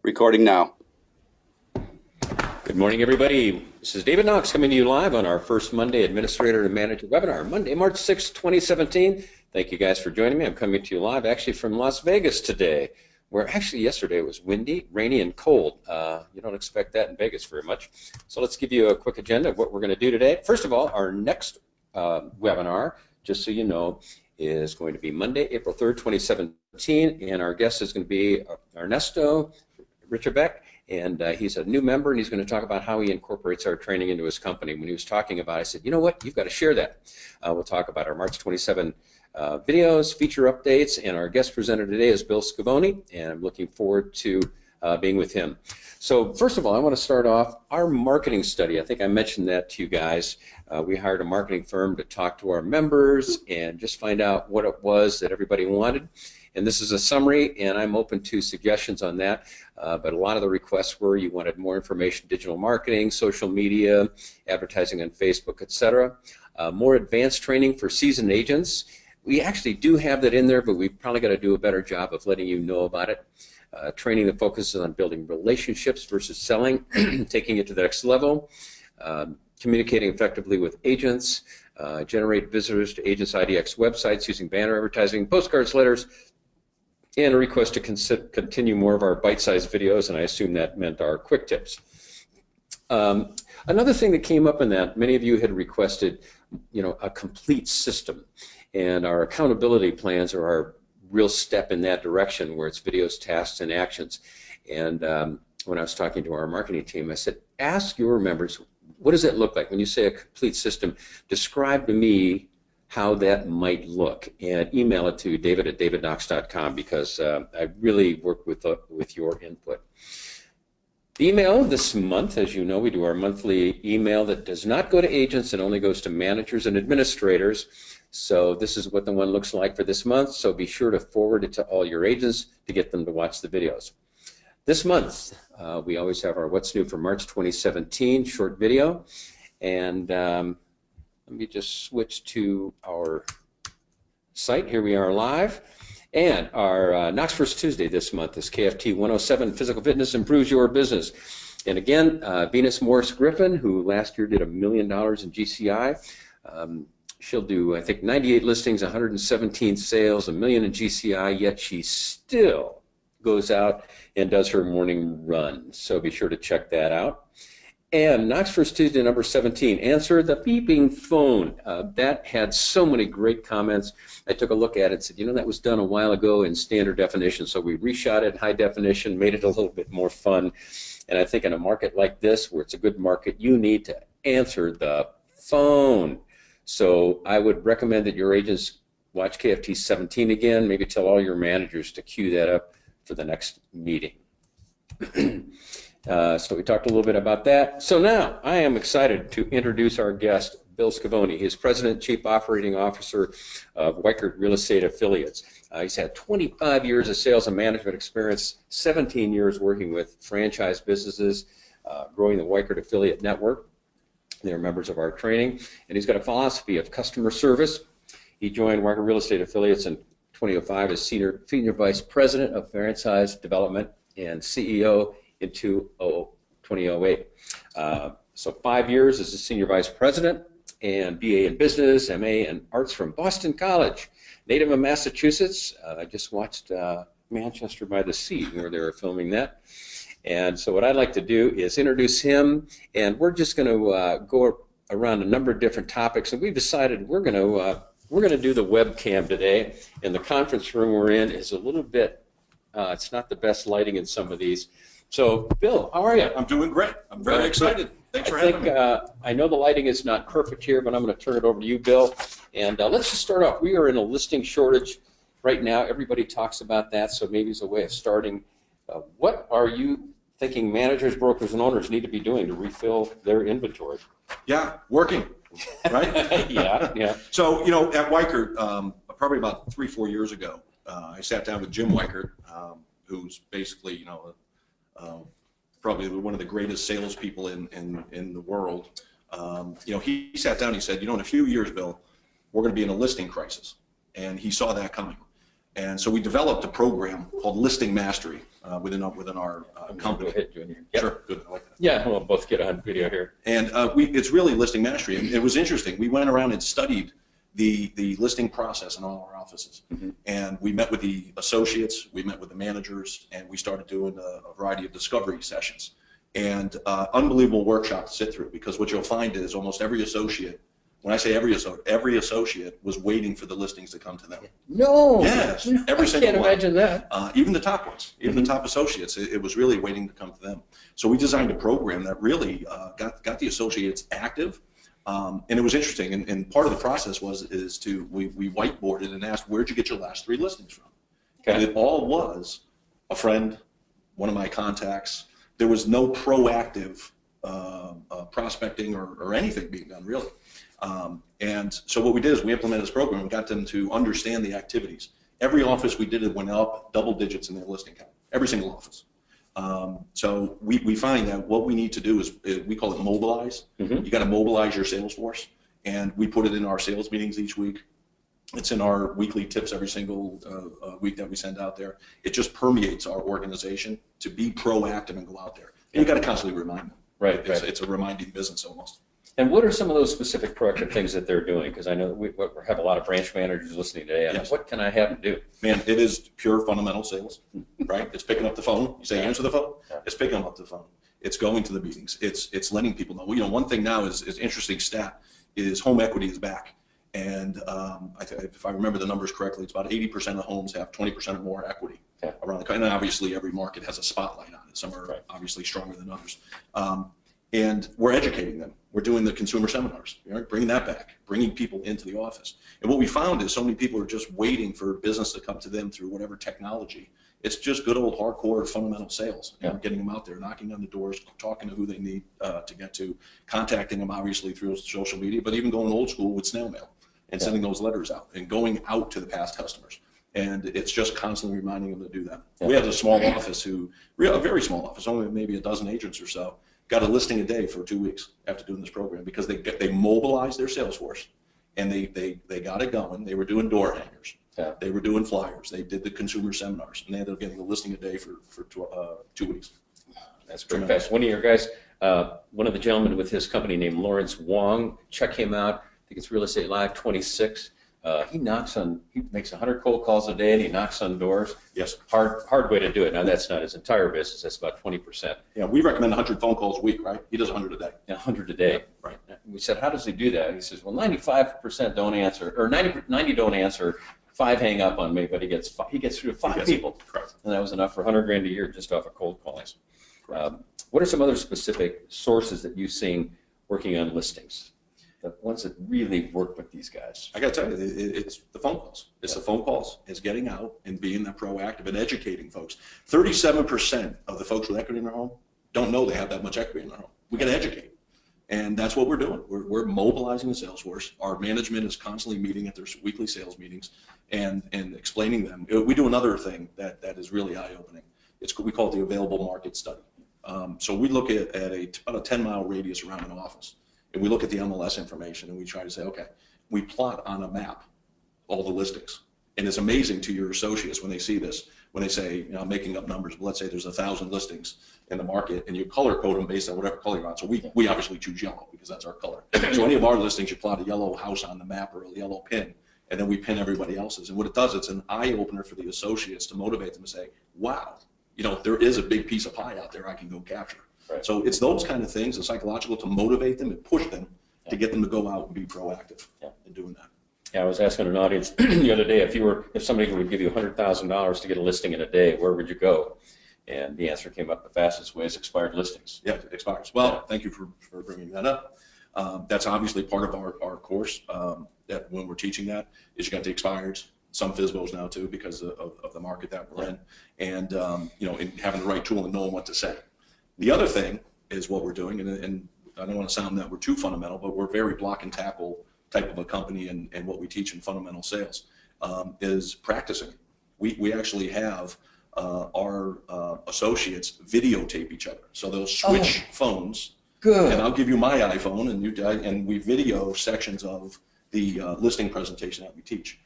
Recording now. Good morning, everybody. This is David Knox coming to you live on our first Monday Administrator and Manager webinar, Monday, March 6, 2017. Thank you guys for joining me. I'm coming to you live actually from Las Vegas today, where actually yesterday it was windy, rainy, and cold. You don't expect that in Vegas very much. So let's give you a quick agenda of what we're going to do today. First of all, our next webinar, just so you know, is going to be Monday, April 3rd, 2017, and our guest is going to be Ernesto Richterbeck, and he's a new member, and he's going to talk about how he incorporates our training into his company. When he was talking about it, I said, you know what, you've got to share that. We'll talk about our March 27 videos, feature updates, and our guest presenter today is Bill Scavone, and I'm looking forward to being with him. So first of all, I want to start off our marketing study. I think I mentioned that to you guys. We hired a marketing firm to talk to our members and just find out what it was that everybody wanted. And this is a summary, and I'm open to suggestions on that. But a lot of the requests were you wanted more information, digital marketing, social media, advertising on Facebook, etc. More advanced training for seasoned agents. We actually do have that in there, but we've probably got to do a better job of letting you know about it. Training that focuses on building relationships versus selling, taking it to the next level, communicating effectively with agents, generate visitors to Agents IDX websites using banner advertising, postcards, letters, and a request to continue more of our bite-sized videos, and I assume that meant our quick tips. Another thing that came up in that, many of you had requested, a complete system, and our accountability plans are our real step in that direction, where it's videos, tasks, and actions. And when I was talking to our marketing team, I said, ask your members, what does that look like? When you say a complete system, describe to me how that might look, and email it to david@davidknox.com, because I really work with your input. The email this month, as you know, we do our monthly email that does not go to agents, it only goes to managers and administrators. So this is what the one looks like for this month, so be sure to forward it to all your agents to get them to watch the videos. This month, we always have our What's New for March 2017 short video, and let me just switch to our site. Here we are live. And our Knox First Tuesday this month is KFT 107, Physical Fitness Improves Your Business. And again, Venus Morris Griffin, who last year did $1 million in GCI. She'll do, I think, 98 listings, 117 sales, $1 million in GCI, yet she still goes out and does her morning run. So be sure to check that out. And Knox First Tuesday, number 17, answer the beeping phone. That had so many great comments. I took a look at it and said, that was done a while ago in standard definition, so we reshot it in high definition, made it a little bit more fun. And I think in a market like this, where it's a good market, you need to answer the phone. So I would recommend that your agents watch KFT 17 again, maybe tell all your managers to queue that up for the next meeting. So we talked a little bit about that. So now I am excited to introduce our guest, Bill Scavone. He is President and Chief Operating Officer of Weichert Real Estate Affiliates. He's had 25 years of sales and management experience, 17 years working with franchise businesses, growing the Weichert Affiliate Network. They're members of our training. And he's got a philosophy of customer service. He joined Weichert Real Estate Affiliates in 2005 as Senior Vice President of Franchise Development and CEO in 2008. So 5 years as a Senior Vice President, and BA in Business, MA in Arts from Boston College. Native of Massachusetts. I just watched Manchester by the Sea, where they were filming that. And so what I'd like to do is introduce him, and we're just going to go around a number of different topics, and we've decided we're going to do the webcam today, and the conference room we're in is a little bit, it's not the best lighting in some of these. So, Bill, how are you? I'm doing great. I'm very excited. Thanks for having me. I know the lighting is not perfect here, but I'm going to turn it over to you, Bill. And let's just start off. We are in a listing shortage right now. Everybody talks about that, so maybe it's a way of starting. What are you thinking managers, brokers, and owners need to be doing to refill their inventory? Yeah, working, right? Yeah. So, at Weichert, probably about 3-4 years ago, I sat down with Jim Weichert, who's basically, probably one of the greatest salespeople in the world. He sat down and he said, in a few years, Bill, we're going to be in a listing crisis. And he saw that coming. And so we developed a program called Listing Mastery. within our company. Go ahead, Junior. Yep. Sure, good. I like that. Yeah, we'll both get on video here. And it's really listing mastery. And it was interesting. We went around and studied the listing process in all our offices. Mm-hmm. And we met with the associates, we met with the managers, and we started doing a variety of discovery sessions. And unbelievable workshop to sit through, because what you'll find is almost every associate, when I say every associate was waiting for the listings to come to them. No. Yes, every single one. I can't imagine that. Even the top ones, even the top associates, it was really waiting to come to them. So we designed a program that really got the associates active. And it was interesting, and part of the process we whiteboarded and asked, where'd you get your last 3 listings from? Okay. And it all was a friend, one of my contacts. There was no proactive prospecting or anything being done, really. And so what we did is we implemented this program and got them to understand the activities. Every office we did it went up double digits in their listing count, every single office. So we find that what we need to do is, we call it mobilize. Mm-hmm. You got to mobilize your sales force, and we put it in our sales meetings each week. It's in our weekly tips every single week that we send out there. It just permeates our organization to be proactive and go out there. And you got to constantly remind them. Right. It's a reminding business almost. And what are some of those specific proactive things that they're doing? Because I know we have a lot of branch managers listening today. And yes. What can I have them do? Man, it is pure fundamental sales, right? It's picking up the phone. You say answer the phone. Yeah. It's picking up the phone. It's going to the meetings. It's letting people know. You know, one thing now is interesting stat is home equity is back. And if I remember the numbers correctly, it's about 80% of homes have 20% or more equity around the country. And obviously, every market has a spotlight on it. Some are obviously stronger than others. And we're educating them. We're doing the consumer seminars, bringing that back, bringing people into the office. And what we found is so many people are just waiting for business to come to them through whatever technology. It's just good old hardcore fundamental sales. And we're getting them out there, knocking on the doors, talking to who they need to get to, contacting them obviously through social media, but even going old school with snail mail and sending those letters out and going out to the past customers. And it's just constantly reminding them to do that. We have a small office a very small office, only maybe a dozen agents or so, got a listing a day for 2 weeks after doing this program because they mobilized their sales force and they got it going. They were doing door hangers. Yeah. They were doing flyers. They did the consumer seminars, and they ended up getting a listing a day for 2 weeks. That's pretty fast. One of your guys, one of the gentlemen with his company named Lawrence Wong, check him out. I think it's Real Estate Live 26. He makes 100 cold calls a day, and he knocks on doors. Yes. Hard way to do it. Now, that's not his entire business. That's about 20%. Yeah, we recommend 100 phone calls a week, right? He does 100 a day. Yeah, 100 a day. Yeah, right. We said, how does he do that? And he says, well, 95% don't answer, or 90 don't answer. 5 hang up on me, but he gets through to 5 people. Correct. And that was enough for $100,000 a year just off of cold calling. What are some other specific sources that you've seen working on listings? The ones that really work with these guys. I got to tell you, it's the phone calls. It's the phone calls. It's getting out and being that proactive and educating folks. 37% of the folks with equity in their home don't know they have that much equity in their home. We got to educate. And that's what we're doing. We're mobilizing the sales force. Our management is constantly meeting at their weekly sales meetings and explaining them. We do another thing that is really eye-opening. We call it the available market study. So we look at about a 10-mile radius around an office. And we look at the MLS information and we try to say, okay, we plot on a map all the listings. And it's amazing to your associates when they see this, when they say, I'm making up numbers, but let's say there's 1,000 listings in the market and you color code them based on whatever color you're on. So we obviously choose yellow because that's our color. So any of our listings, you plot a yellow house on the map or a yellow pin, and then we pin everybody else's. And what it does, it's an eye opener for the associates to motivate them to say, wow, there is a big piece of pie out there I can go capture. Right. So it's those kind of things, the psychological, to motivate them and push them to get them to go out and be proactive in doing that. Yeah, I was asking an audience the other day, if somebody would give you $100,000 to get a listing in a day, where would you go? And the answer came up the fastest way is expired listings. Yeah, it expires. Well, thank you for bringing that up. That's obviously part of our course. That when we're teaching that is you got the expireds, some FSBOs now too because of the market that we're in, and and having the right tool and knowing what to say. The other thing is what we're doing, and I don't want to sound that we're too fundamental, but we're very block and tackle type of a company, and what we teach in fundamental sales is practicing. We actually have our associates videotape each other, so they'll switch phones. Good. And I'll give you my iPhone, and we video sections of the listing presentation that we teach.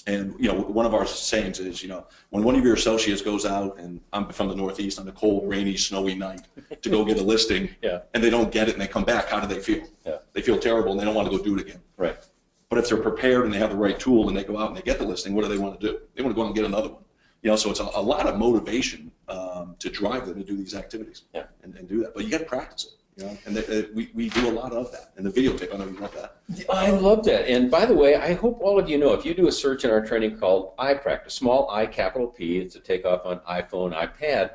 And one of our sayings is, when one of your associates goes out, and I'm from the Northeast, on a cold, rainy, snowy night to go get a listing, and they don't get it, and they come back, how do they feel? They feel terrible, and they don't want to go do it again. Right. But if they're prepared and they have the right tool, and they go out and they get the listing, what do they want to do? They want to go out and get another one. So it's a lot of motivation to drive them to do these activities and do that. But you got to practice it. And we do a lot of that. And the videotape, I know you love that. I love that. And by the way, I hope all of you know, if you do a search in our training called iPractice, small I, capital P, it's a takeoff on iPhone, iPad,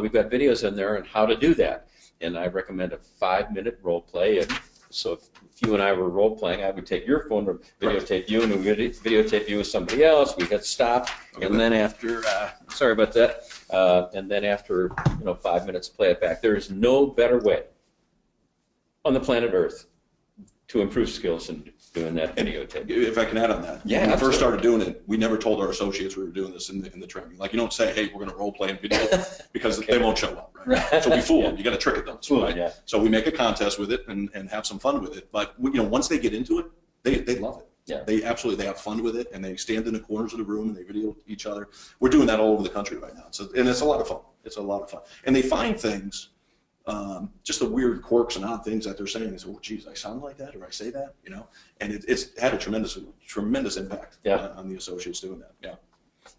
we've got videos in there on how to do that. And I recommend a 5-minute role play. And so if you and I were role playing, I would take your phone, videotape you, and we would videotape you with somebody else. We hit stop, and then after, sorry about that, and then after 5 minutes, play it back. There is no better way on the planet Earth to improve skills than doing that videotape. If I can add on that. When we first started doing it, we never told our associates we were doing this in the training. Like, you don't say, hey, we're going to role play and video, because they won't show up. Right? So we fool them. You got to trick them. Right? So we make a contest with it and have some fun with it. But once they get into it, they love it. They have fun with it, and they stand in the corners of the room and they video each other. We're doing that all over the country right now. And it's a lot of fun. It's a lot of fun. And they find things, just the weird quirks and odd things that they're saying. They say, oh, geez, I sound like that, or I say that, and it's had a tremendous impact on the associates doing that.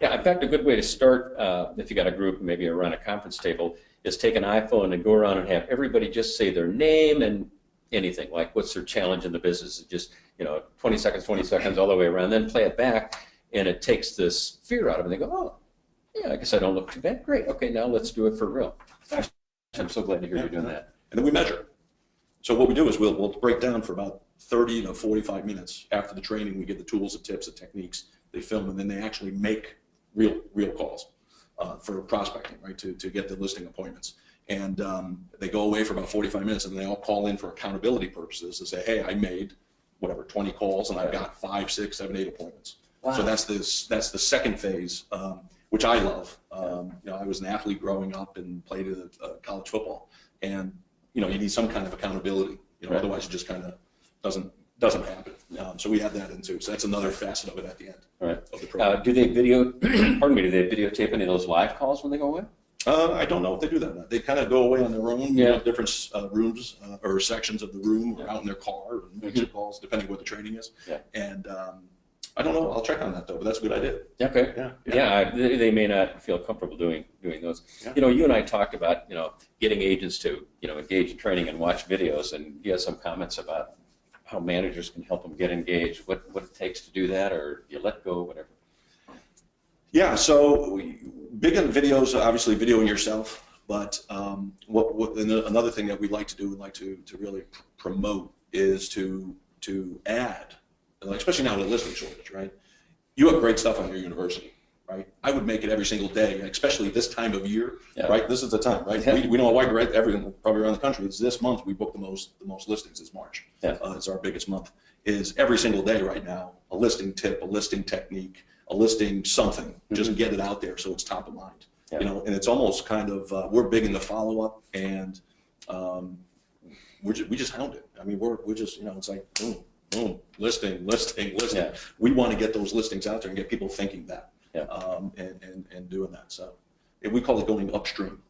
In fact, a good way to start, if you got a group, maybe around a conference table, is take an iPhone and go around and have everybody just say their name and anything, like what's their challenge in the business. Just 20 seconds all the way around, then play it back, and it takes this fear out of them. They go, oh, yeah, I guess I don't look too bad. Great, okay, now let's do it for real. Gosh, I'm so glad to hear you're doing that. And then we measure. So what we do is we'll break down for about 30 to 45 minutes after the training. We give the tools, the tips, the techniques. They film, and then they actually make real calls for prospecting, right, to get the listing appointments. And they go away for about 45 minutes, and they all call in for accountability purposes to say, hey, I made whatever 20 calls, and I've got 5, 6, 7, 8 appointments. Wow. So that's the second phase, which I love. I was an athlete growing up and played college football, and you need some kind of accountability. Otherwise it just kind of doesn't happen. So we have that in too. So that's another facet of it at the end. Of the program. Do they pardon me, do they videotape any of those live calls when they go away? I don't know if they do that or not. They kind of go away on their own, different rooms or sections of the room, or out in their car, and make their calls, depending what the training is. And I don't know. I'll check on that though, but that's a good idea. Okay. They may not feel comfortable doing those. You and I talked about getting agents to engage in training and watch videos, and you have some comments about how managers can help them get engaged. What it takes to do that, or you let go, whatever. Yeah. So big on videos, obviously videoing yourself, but another thing that we'd like to do and like to really promote is to add. Especially now with a listing shortage, right? You have great stuff on your university, right? I would make it every single day, especially this time of year, right? This is the time, right? We know why, right? Everyone probably around the country. It's this month we book the most listings. It's March. It's our biggest month. Is every single day right now a listing tip, a listing technique, a listing something. Just get it out there so it's top of mind. And it's almost kind of we're big in the follow up, and we just hound it. I mean, we're just it's like boom. Boom, listing. We want to get those listings out there and get people thinking that and doing that. So we call it going upstream.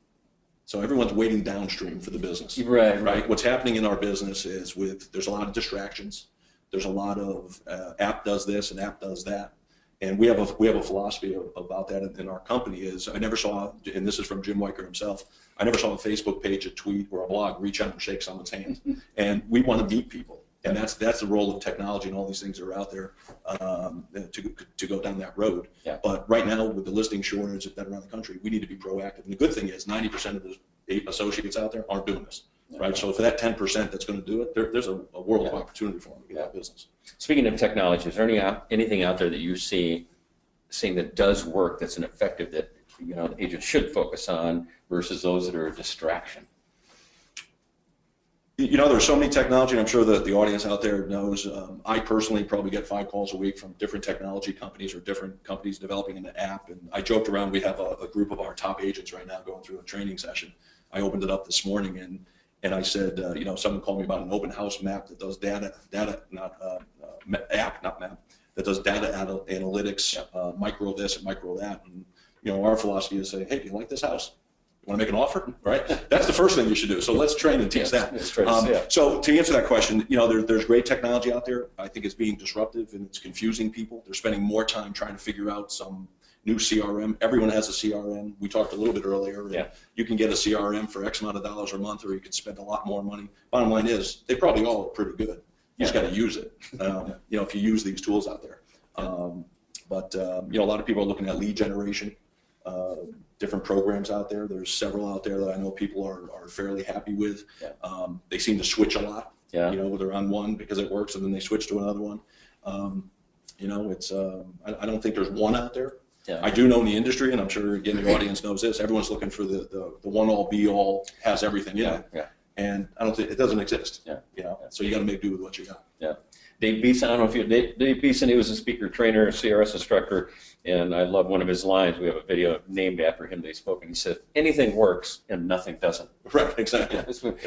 So everyone's waiting downstream for the business. Right. What's happening in our business is there's a lot of distractions. There's a lot of app does this and app does that. And we have a philosophy about that in our company is I never saw, and this is from Jim Weicker himself, I never saw a Facebook page, a tweet, or a blog reach out and shake someone's hand. And we want to meet people. And that's the role of technology and all these things that are out there to go down that road. But right now, with the listing shortage that around the country, we need to be proactive. And the good thing is 90% of the associates out there aren't doing this. Right? So for that 10% that's going to do it, there's a world of opportunity for them to get that business. Speaking of technology, is there anything out there that you seeing that does work, that's an effective, that the agent should focus on versus those that are a distraction? There's so many technology, and I'm sure that the audience out there knows. I personally probably get 5 calls a week from different technology companies or different companies developing an app. And I joked around, we have a group of our top agents right now going through a training session. I opened it up this morning, and I said, someone called me about an open house map that does data, not app, not map, that does data analytics, micro this and micro that. And our philosophy is say, hey, do you like this house? You want to make an offer, right? That's the first thing you should do. So let's train and teach that. So to answer that question, there's great technology out there. I think it's being disruptive and it's confusing people. They're spending more time trying to figure out some new CRM. Everyone has a CRM. We talked a little bit earlier. Yeah. You can get a CRM for X amount of dollars a month, or you can spend a lot more money. Bottom line is, they probably all are pretty good. You just got to use it. If you use these tools out there. But a lot of people are looking at lead generation. Different programs out there. There's several out there that I know people are fairly happy with. They seem to switch a lot. They're on one because it works, and then they switch to another one. It's I don't think there's one out there. I do know in the industry, and I'm sure again the audience knows this. Everyone's looking for the one all be all, has everything in it. And I don't think it doesn't exist. So you got to make do with what you got. Dave Beeson, I don't know if Dave Beeson, he was a speaker trainer, CRS instructor, and I love one of his lines. We have a video named after him that he spoke, and he said, anything works and nothing doesn't. Right, exactly.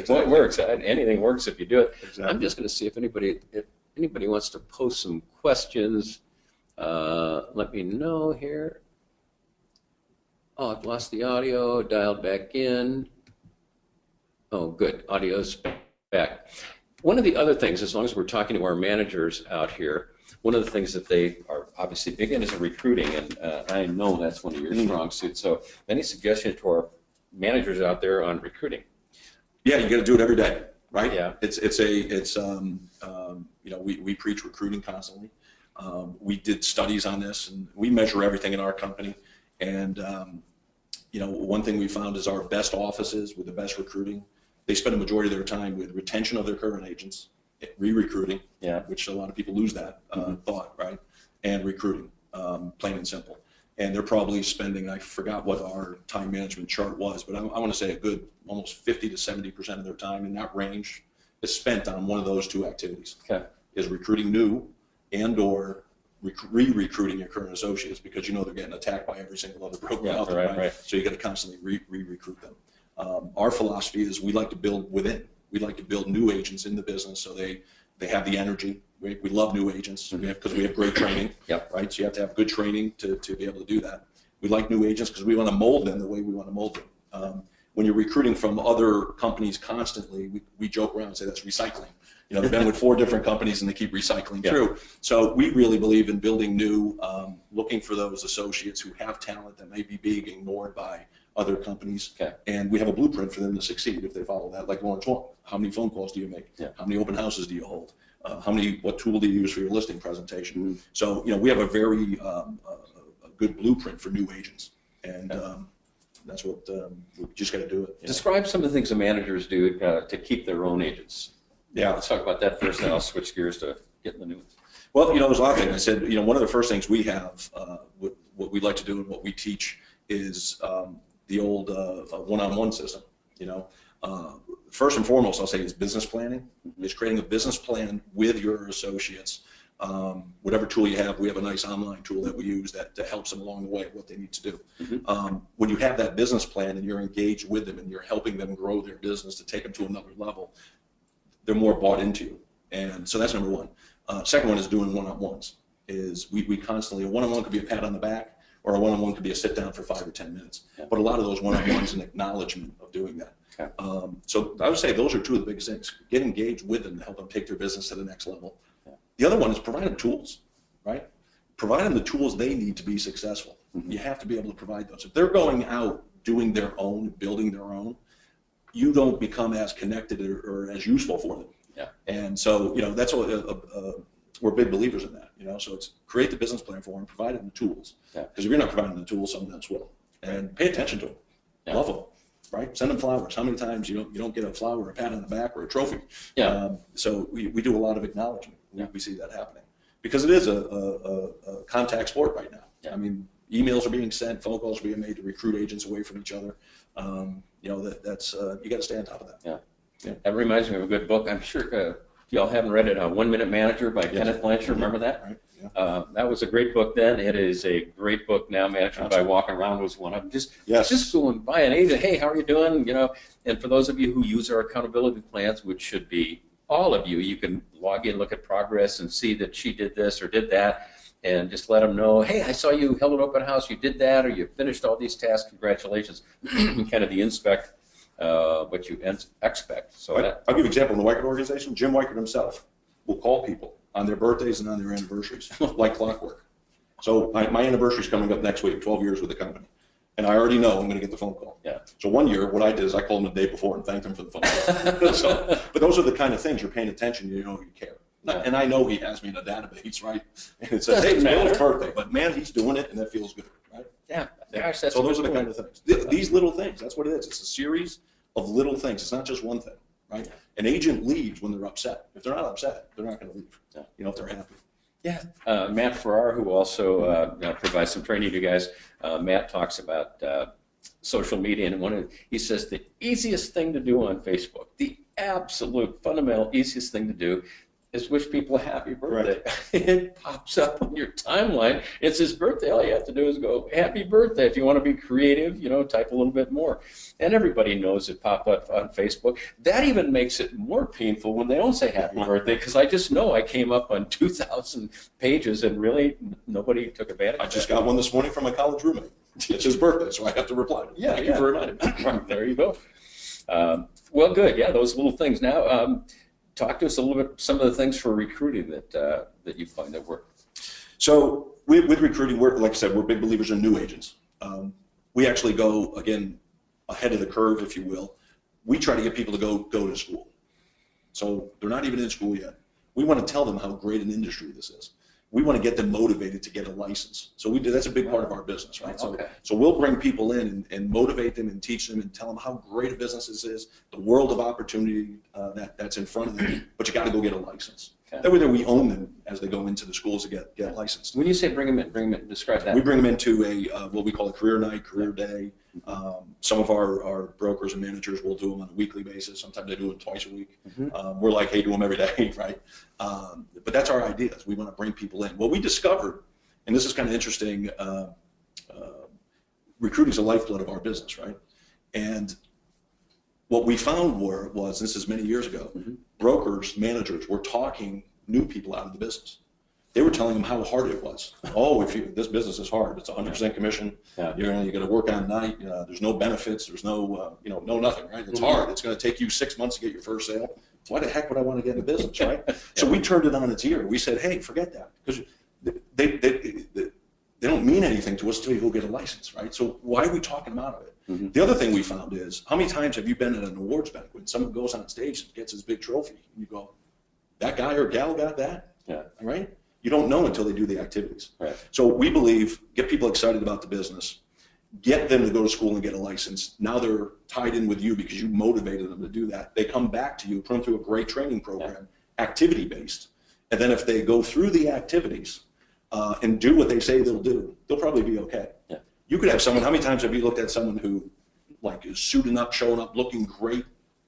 Well, it works. Anything works if you do it. Exactly. I'm just going to see if anybody wants to post some questions. Let me know here. Oh, I've lost the audio, dialed back in. Oh, good, audio's back. One of the other things, as long as we're talking to our managers out here, one of the things that they are obviously big in is recruiting, and I know that's one of your strong suits. So any suggestions to our managers out there on recruiting? Yeah, you got to do it every day, right? Yeah. We preach recruiting constantly. We did studies on this, and we measure everything in our company. And one thing we found is our best offices with the best recruiting, they spend a majority of their time with retention of their current agents, re-recruiting, which a lot of people lose that thought, right? And recruiting, plain and simple. And they're probably spending, I forgot what our time management chart was, but I want to say a good almost 50 to 70% of their time in that range is spent on one of those two activities. Is recruiting new and or re-recruiting your current associates, because they're getting attacked by every single other program out there, right? So you got to constantly re-recruit them. Our philosophy is we like to build within. We like to build new agents in the business so they have the energy. We love new agents because we have great training, right? So you have to have good training to be able to do that. We like new agents because we want to mold them the way we want to mold them. When you're recruiting from other companies constantly, we joke around and say that's recycling. They've been with 4 different companies and they keep recycling through. So we really believe in building new, looking for those associates who have talent that may be being ignored by other companies, and we have a blueprint for them to succeed if they follow that. Like Lawrence Wong, how many phone calls do you make? How many open houses do you hold? What tool do you use for your listing presentation? So we have a very a good blueprint for new agents, and that's what we just got to do it. Describe some of the things the managers do to keep their own agents. Let's talk about that first, then I'll switch gears to getting the new ones. Well, there's a lot of things. I said, one of the first things we have, what we like to do and what we teach is the old one-on-one system. First and foremost, I'll say is business planning. Is creating a business plan with your associates. Whatever tool you have, we have a nice online tool that we use that helps them along the way what they need to do. When you have that business plan and you're engaged with them and you're helping them grow their business to take them to another level, they're more bought into you. And so that's number one. Second one is doing one-on-ones. Is we constantly, a one-on-one could be a pat on the back, or a one-on-one could be a sit down for 5 or 10 minutes. But a lot of those one-on-ones an acknowledgement of doing that. So I would say those are 2 of the biggest things. Get engaged with them to help them take their business to the next level. The other one is provide them tools, right? Provide them the tools they need to be successful. You have to be able to provide those. If they're going out doing their own, building their own, you don't become as connected or as useful for them. And so, that's what we're big believers in that. So it's create the business plan for them, provide them the tools. Because if you're not providing the tools, someone else will. And pay attention to them. Love them, right? Send them flowers. How many times you don't get a flower, a pat on the back, or a trophy? So we do a lot of acknowledgement. We see that happening because it is a contact sport right now. I mean, emails are being sent, phone calls are being made to recruit agents away from each other. That's you got to stay on top of that. That reminds me of a good book. I'm sure y'all haven't read it, 1 Minute Manager by Kenneth Blanchard. Remember that? Right. That was a great book then. It is a great book now. Management by Walking Around was one of them. Just going by an agent, hey, how are you doing? And for those of you who use our accountability plans, which should be all of you, you can log in, look at progress, and see that she did this or did that. and just let them know, hey, I saw you held an open house, you did that, or you finished all these tasks, congratulations. Kind of the inspect what you expect. So I'll give you an example in the Weichert organization. Jim Weichert himself will call people on their birthdays and on their anniversaries, like clockwork. So my anniversary is coming up next week, 12 years with the company. And I already know I'm going to get the phone call. Yeah. So one year, what I did is I called him the day before and thanked him for the phone call. But those are the kind of things you're paying attention, you know you care. Yeah. And I know he has me in a database, right? And it says, hey, it's Bill's birthday. But man, he's doing it, and that feels good, right? Yeah. Gosh, that's so those are the kind of things. These little things, that's what it is. It's a series of little things. It's not just one thing, right? An agent leaves when they're upset. If they're not upset, they're not going to leave, you know, if they're happy. Yeah, Matt Farrar, who also provides some training to you guys, Matt talks about social media, and he says the easiest thing to do on Facebook, the absolute fundamental easiest thing to do, is wish people a happy birthday. It pops up on your timeline. It's his birthday. All you have to do is go, happy birthday. If you want to be creative, you know, type a little bit more. And everybody knows it popped up on Facebook. That even makes it more painful when they don't say happy birthday, because I just know I came up on 2,000 pages and really nobody took advantage of it. I just got one this morning from my college roommate. It's his birthday, so I have to reply. Thank you for reminding me. There you go. Well, good. Yeah, those little things. Now, talk to us a little bit, some of the things for recruiting that you find that work. So with recruiting, like I said, we're big believers in new agents. We actually go, again, ahead of the curve, if you will. We try to get people to go to school. So they're not even in school yet. We want to tell them how great an industry this is. We want to get them motivated to get a license. So that's a big part of our business, right? So we'll bring people in and motivate them and teach them and tell them how great a business this is, the world of opportunity that's in front of them, but you got to go get a license. Okay. That way we own them as they go into the schools to get licensed. When you say bring them in, describe that. We bring them into what we call a career night, career day. Some of our brokers and managers will do them on a weekly basis. Sometimes they do it twice a week. We're like, hey, do them every day, right? But that's our idea. We want to bring people in. What we discovered, and this is kind of interesting, recruiting is the lifeblood of our business, right? And what we found was, this is many years ago, brokers, managers were talking new people out of the business. They were telling them how hard it was. Oh, this business is hard. It's 100% commission. You're got to work on night. There's no benefits. There's no no nothing, right? It's hard. It's going to take you 6 months to get your first sale. Why the heck would I want to get in the business, right? So we turned it on its ear. We said, hey, forget that, because they don't mean anything to us until you go get a license, right? So why are we talking them out of it? The other thing we found is, how many times have you been at an awards banquet and someone goes on stage and gets his big trophy, and you go, that guy or gal got that? Right? You don't know until they do the activities. Right. So we believe, get people excited about the business, get them to go to school and get a license. Now they're tied in with you because you motivated them to do that. They come back to you, put them through a great training program, activity-based, and then if they go through the activities and do what they say they'll do, they'll probably be okay. You could have someone, how many times have you looked at someone who like is suiting up, showing up, looking great,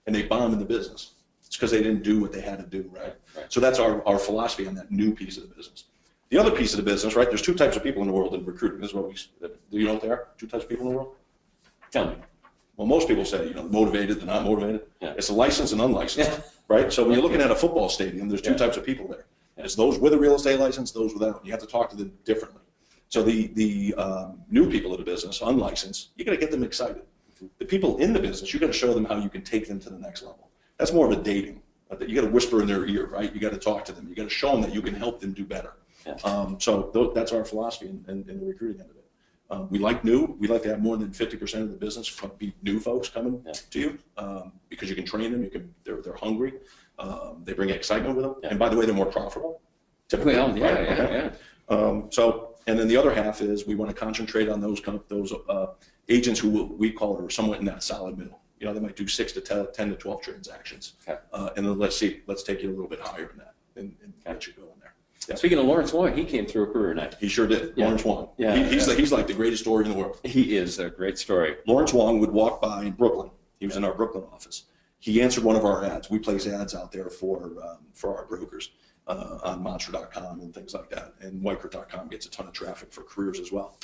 and they bomb in the business? It's because they didn't do what they had to do, right? So that's our philosophy on that new piece of the business. The other piece of the business, right, there's two types of people in the world in recruiting. This is what do you know what they are? Two types of people in the world? Tell me. Well, most people say, motivated, they're not motivated. It's a licensed and unlicensed, right? So when you're looking at a football stadium, there's two types of people there. It's those with a real estate license, those without. You have to talk to them differently. So the new people in the business, unlicensed, you got to get them excited. The people in the business, you got to show them how you can take them to the next level. That's more of a dating. You got to whisper in their ear, right? You got to talk to them. You got to show them that you can help them do better. So that's our philosophy in the recruiting end of it. We like new. We like to have more than 50% of the business be new folks coming to you because you can train them. They're hungry. They bring excitement with them. And by the way, they're more profitable. Typically, and then the other half is we want to concentrate on those agents who we call are somewhat in that solid middle. They might do 6 to 10 to 12 transactions, and then let's take you a little bit higher than that and get you going there. Speaking of Lawrence Wong, he came through a career night. He sure did. Lawrence Wong. He's like the greatest story in the world. He is a great story. Lawrence Wong would walk by in Brooklyn. He was in our Brooklyn office. He answered one of our ads. We place ads out there for our brokers on Monster.com and things like that. And Weichert.com gets a ton of traffic for careers as well.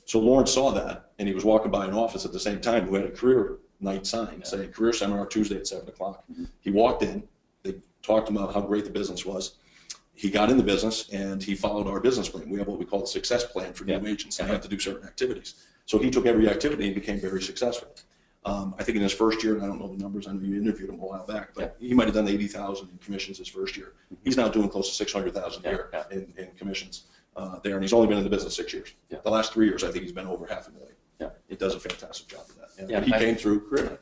So Lawrence saw that, and he was walking by an office at the same time who had a career night sign saying career seminar Tuesday at 7 o'clock. He walked in. They talked about how great the business was. he got in the business and he followed our business plan. We have what we call the success plan for new agents. They have to do certain activities. So he took every activity and became very successful. I think in his first year, and I don't know the numbers, I know you interviewed him a while back, but he might have done 80,000 in commissions his first year. He's now doing close to 600,000 a year in commissions there, and he's only been in the business 6 years. The last 3 years, I think he's been over $500,000. He does a fantastic job of that. He came through career.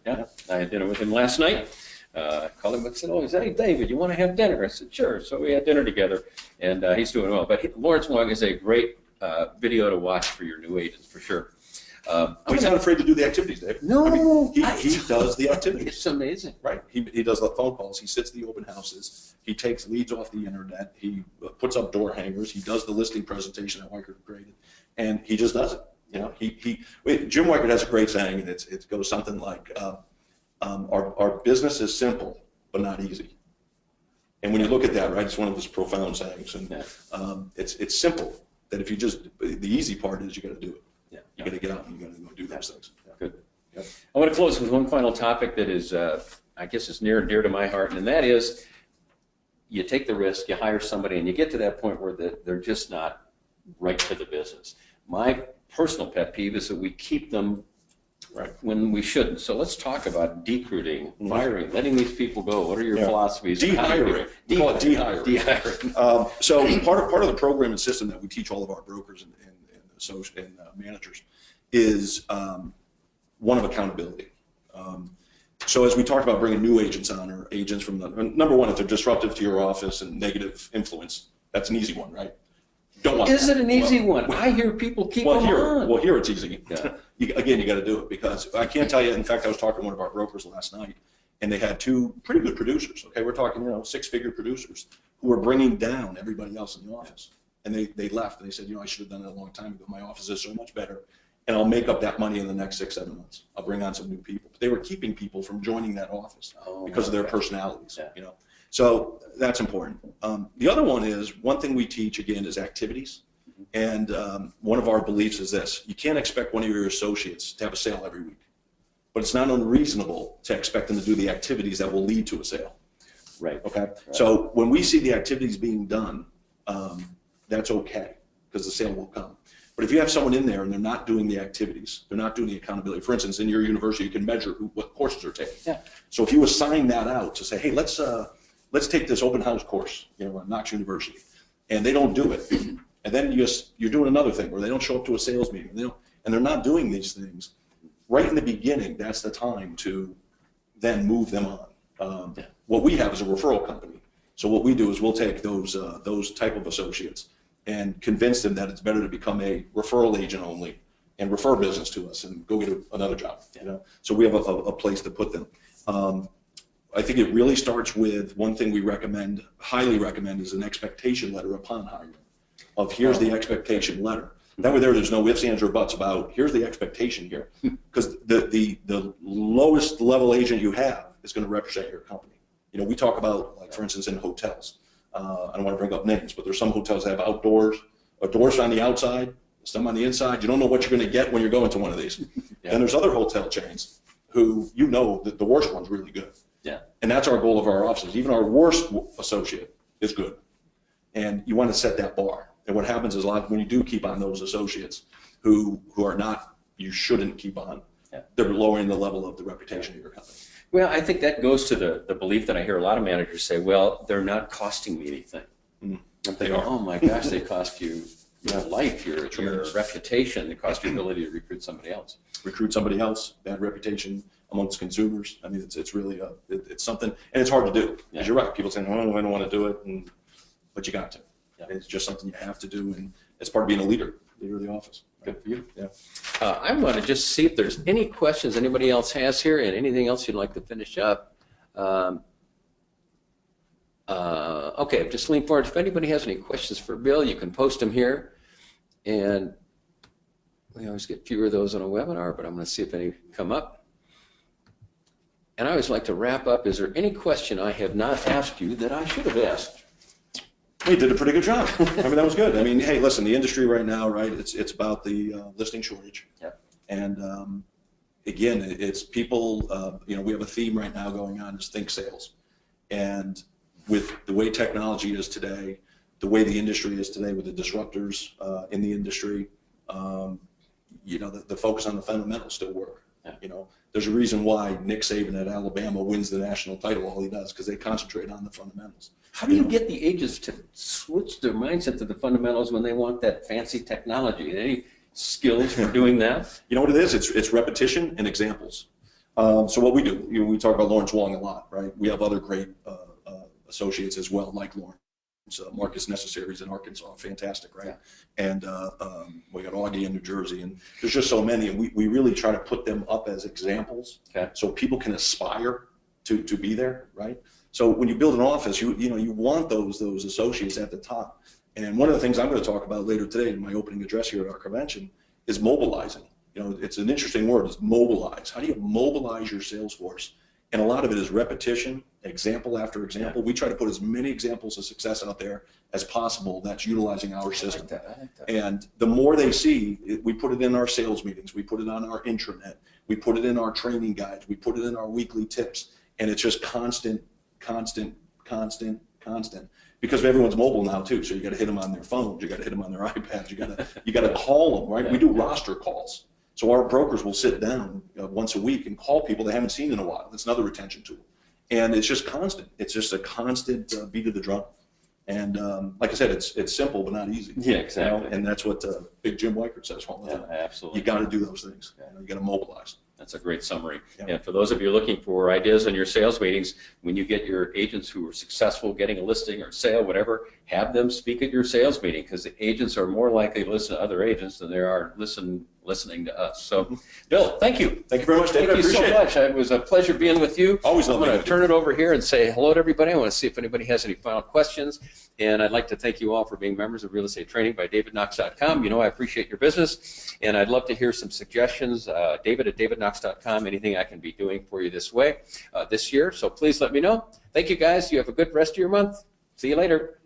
I had dinner with him last night. I called him and said, oh, he said, hey, David, you want to have dinner? I said, sure. So we had dinner together, and he's doing well. But Lawrence Wong is a great video to watch for your new agents, for sure. He's not afraid to do the activities, Dave. No. I mean, he does the activities. It's amazing. Right. He does the phone calls. He sits the open houses. He takes leads off the internet. He puts up door hangers. He does the listing presentation that Weichert created, and he just does it. You know, Jim Weichert has a great saying, and it goes something like, our business is simple, but not easy. And when you look at that, right, it's one of his profound sayings. And it's simple, that if you just, the easy part is you got to do it. You got to get out and you got to go do those things. Good. I want to close with one final topic that is, I guess is near and dear to my heart, and that is you take the risk, you hire somebody, and you get to that point where they're just not right for the business. My personal pet peeve is that we keep them when we shouldn't. So let's talk about decruiting, firing, letting these people go. What are your philosophies? Dehiring. We call it dehiring. So part of the program and system that we teach all of our brokers and managers is one of accountability. So as we talked about bringing new agents on, or agents from number one, if they're disruptive to your office and negative influence, that's an easy one, right? Don't want Is it an easy one? I hear people keep them on. Well, here it's easy. Again, you got to do it, because I can't tell you. In fact, I was talking to one of our brokers last night, and they had two pretty good producers. Okay, we're talking, six-figure producers who were bringing down everybody else in the office, and they left and they said, I should have done it a long time ago. My office is so much better, and I'll make up that money in the next 6-7 months. I'll bring on some new people. But they were keeping people from joining that office because of their personalities. So that's important. The other one is, one thing we teach, again, is activities. And one of our beliefs is this: you can't expect one of your associates to have a sale every week. But it's not unreasonable to expect them to do the activities that will lead to a sale. Right. Okay? So when we see the activities being done, that's okay, because the sale will come. But if you have someone in there and they're not doing the activities, they're not doing the accountability. For instance, in your university, you can measure what courses are taking. So if you assign that out to say, hey, let's take this open house course, at Knox University, and they don't do it, and then you're doing another thing where they don't show up to a sales meeting, and they're not doing these things. Right in the beginning, that's the time to then move them on. What we have is a referral company. So what we do is we'll take those type of associates and convince them that it's better to become a referral agent only and refer business to us and go get another job. So we have a place to put them. I think it really starts with one thing we highly recommend, is an expectation letter upon hiring. Here's the expectation letter. That way there's no ifs, ands, or buts about here's the expectation here. Because the lowest level agent you have is going to represent your company. We talk about, like, for instance, in hotels. I don't want to bring up names, but there's some hotels that have outdoors, doors on the outside, some on the inside. You don't know what you're going to get when you're going to one of these. And there's other hotel chains who that the worst one's really good. And that's our goal of our offices. Even our worst associate is good. And you want to set that bar. And what happens is, when you do keep on those associates who are not, you shouldn't keep on, they're lowering the level of the reputation of your company. Well, I think that goes to the belief that I hear a lot of managers say, well, they're not costing me anything. They are. Oh my gosh, they cost you your life, your reputation, they cost your ability to recruit somebody else. Bad reputation amongst consumers. I mean, it's really it's something, and it's hard to do. Because you're right. People say, oh, I don't want to do it, but you got to. It's just something you have to do, and it's part of being a leader of the office. Good for you. I want to just see if there's any questions anybody else has here, and anything else you'd like to finish up. Okay, just lean forward. If anybody has any questions for Bill, you can post them here. And we always get fewer of those on a webinar, but I'm going to see if any come up. And I always like to wrap up. Is there any question I have not asked you that I should have asked? We did a pretty good job. I mean, that was good. I mean, hey, listen, the industry right now, right, it's about the listing shortage. And again, it's people, we have a theme right now going on, is think sales. And with the way technology is today, the way the industry is today with the disruptors in the industry, you know, the focus on the fundamentals still work. Yeah. You know, there's a reason why Nick Saban at Alabama wins the national title. All he does because they concentrate on the fundamentals. How do you get the agents to switch their mindset to the fundamentals when they want that fancy technology? Any skills for doing that? You know what it is? It's repetition and examples. So what we do, you know, we talk about Lawrence Wong a lot, right? We have other great associates as well, like Lawrence. Marcus Necessaries in Arkansas, fantastic, right? Yeah. And we got Augie in New Jersey, and there's just so many, and we really try to put them up as examples, so people can aspire to be there, right? So when you build an office, you know you want those associates at the top. And one of the things I'm going to talk about later today in my opening address here at our convention is mobilizing. You know, it's an interesting word, is mobilize. How do you mobilize your sales force? And a lot of it is repetition, example after example. Yeah. We try to put as many examples of success out there as possible that's utilizing our system. I like that. And the more they see, we put it in our sales meetings, we put it on our intranet, we put it in our training guides, we put it in our weekly tips, and it's just constant. Because everyone's mobile now too, so you got to hit them on their phones, you got to hit them on their iPads, you got to call them, right? Yeah. We do roster calls. So our brokers will sit down once a week and call people they haven't seen in a while. That's another retention tool. And it's just constant. It's just a constant beat of the drum. And like I said, it's simple but not easy. Yeah, exactly. You know? And that's what Big Jim Weichert says all the time. Yeah, absolutely. You got to do those things. Yeah. You got to mobilize. That's a great summary. Yeah. And for those of you looking for ideas in your sales meetings, when you get your agents who are successful getting a listing or sale, whatever, have them speak at your sales meeting, because the agents are more likely to listen to other agents than they are listening to us. So, Bill, thank you. Thank you very much, David. Thank you so much. It was a pleasure being with you. Always love I'm going to turn it over here and say hello to everybody. I want to see if anybody has any final questions. And I'd like to thank you all for being members of Real Estate Training by DavidKnox.com. You know I appreciate your business, and I'd love to hear some suggestions. David at DavidKnox.com, anything I can be doing for you this year. So please let me know. Thank you, guys. You have a good rest of your month. See you later.